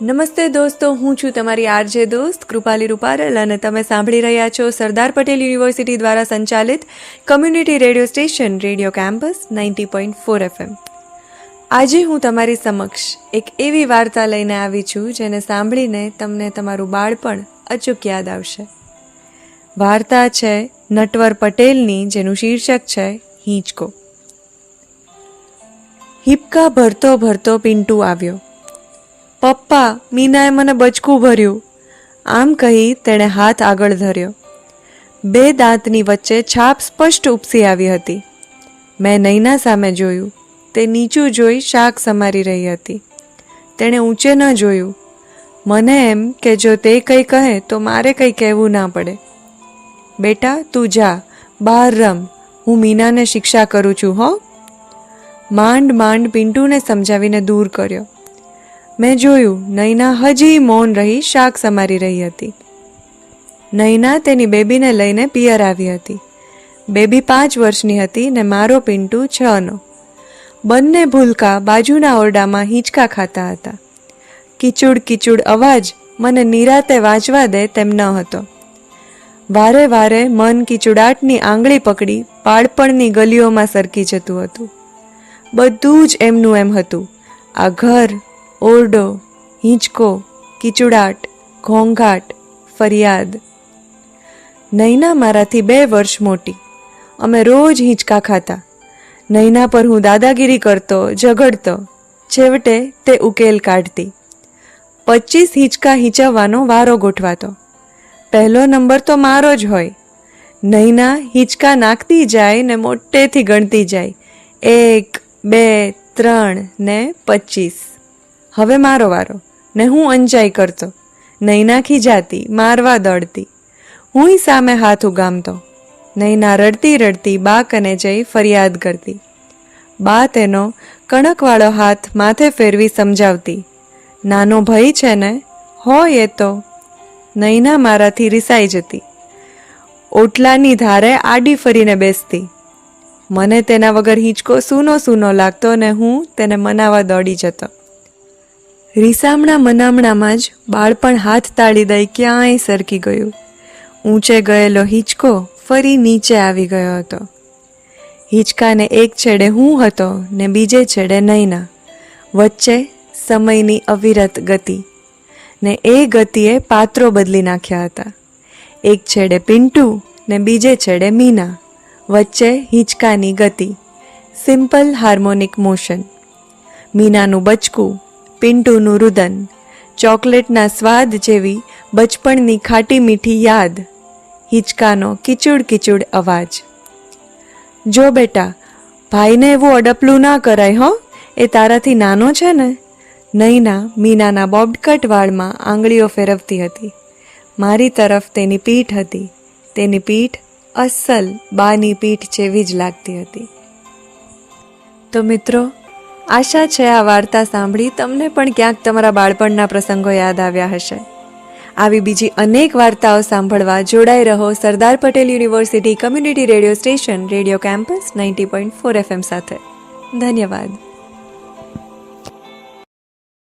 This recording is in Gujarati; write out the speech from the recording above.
નમસ્તે દોસ્તો, હું છું તમારી આરજે દોસ્ત કૃપાલી રૂપારેલ અને તમે સાંભળી રહ્યા છો સરદાર પટેલ યુનિવર્સિટી દ્વારા સંચાલિત community radio station radio campus 90.4 FM. આજે હું તમારી સમક્ષ એક એવી વાર્તા લઈને આવી છું જેને સાંભળીને તમને તમારું બાળપણ અચૂક યાદ આવશે. વાર્તા છે નટવર પટેલની, જેનું શીર્ષક છે હિંચકો. હિપકા ભરતો ભરતો પિન્ટુ આવ્યો. પપ્પા, મીનાએ મને બચકું ભર્યું, આમ કહી તેણે હાથ આગળ ધર્યો. બે દાંતની વચ્ચે છાપ સ્પષ્ટ ઉપસી આવી હતી. મેં નૈના સામે જોયું. તે નીચું જોઈ શાક સમારી રહી હતી. તેણે ઊંચે ન જોયું. મને એમ કે જો તે કંઈ કહે તો મારે કંઈ કહેવું ના પડે. બેટા, તું જા, બહાર રમ, હું મીનાને શિક્ષા કરું છું હો. માંડ માંડ પિન્ટુને સમજાવીને દૂર કર્યો. મેં જોયું નૈના હજી મૌન રહી શાક સમારી રહી હતી. નૈના તેની બેબીને લઈને પિયર આવી હતી. બેબી 5 વર્ષની હતી ને મારો પિન્ટુ 6નો. બંને ભૂલકા બાજુના ઓરડામાં હિંચકા ખાતા હતા. કિચુડ કિચુડ અવાજ મને નિરાતે વાંચવા દે તેમ ન હતો. વારે વારે મન કિચુડાટની આંગળી પકડી બાળપણની ગલીઓમાં સરકી જતું હતું. બધું જ એમનું એમ હતું. આ ઘર, ઓરડો, હિંચકો, કિચુડાટ, ઘોંઘાટ, ફરિયાદ. નૈના મારાથી 2 વર્ષ મોટી. અમે રોજ હિંચકા ખાતા. નૈના પર હું દાદાગીરી કરતો, ઝઘડતો. છેવટે તે ઉકેલ કાઢતી. 25 હિંચકા હિંચવવાનો વારો ગોઠવાતો. પહેલો નંબર તો મારો જ હોય. નૈના હિંચકા નાખતી જાય ને મોટેથી ગણતી જાય. 1, 2, 3 ને 25. હવે મારો વારો ને હું અંજાઈ કરતો. નૈના ખીજાતી, મારવા દોડતી. હુંય સામે હાથ ઉગામતો. નૈના રડતી રડતી બા કને જઈ ફરિયાદ કરતી. બા તેનો કણકવાળો હાથ માથે ફેરવી સમજાવતી. નાનો ભાઈ છે ને, હોય એ તો. નૈના મારાથી રિસાઈ જતી. ઓટલાની ધારે આડી ફરીને બેસતી. મને તેના વગર હિંચકો સૂનો સૂનો લાગતો ને હું તેને મનાવા દોડી જતો. રીસામણા મનામણામાં જ બાળપણ હાથ તાળી દઈ ક્યાંય સરકી ગયું. ઊંચે ગયેલો હિંચકો ફરી નીચે આવી ગયો હતો. હિંચકાને એક છેડે હું હતો ને બીજે છેડે નૈના. વચ્ચે સમયની અવિરત ગતિ ને એ ગતિએ પાત્રો બદલી નાખ્યા હતા. એક છેડે પિન્ટુ ને બીજે છેડે મીના. વચ્ચે હિંચકાની ગતિ, સિમ્પલ હાર્મોનિક મોશન. મીનાનું બચકું, પિન્ટુનું રુદન, ચોકલેટના સ્વાદ જેવી બચપણની ખાટી મીઠી યાદ, હિંચકાનો કિચુડ કિચુડ અવાજ. જો બેટા, ભાઈને એવું અડપલું ના કરાય હો, એ તારાથી નાનો છે ને. નૈના મીનાના બોબકટ વાળમાં આંગળીઓ ફેરવતી હતી. મારી તરફ તેની પીઠ હતી. તેની પીઠ અસલ બાની પીઠ જેવી જ લાગતી હતી. તો મિત્રો, આશા છે આ વાર્તા સાંભળી તમને પણ ક્યાંક તમારા બાળપણના પ્રસંગો યાદ આવ્યા હશે. આવી બીજી અનેક વાર્તાઓ સાંભળવા જોડાઈ રહો Sardar Patel university community radio station radio campus 90.4 FM સાથે. ધન્યવાદ.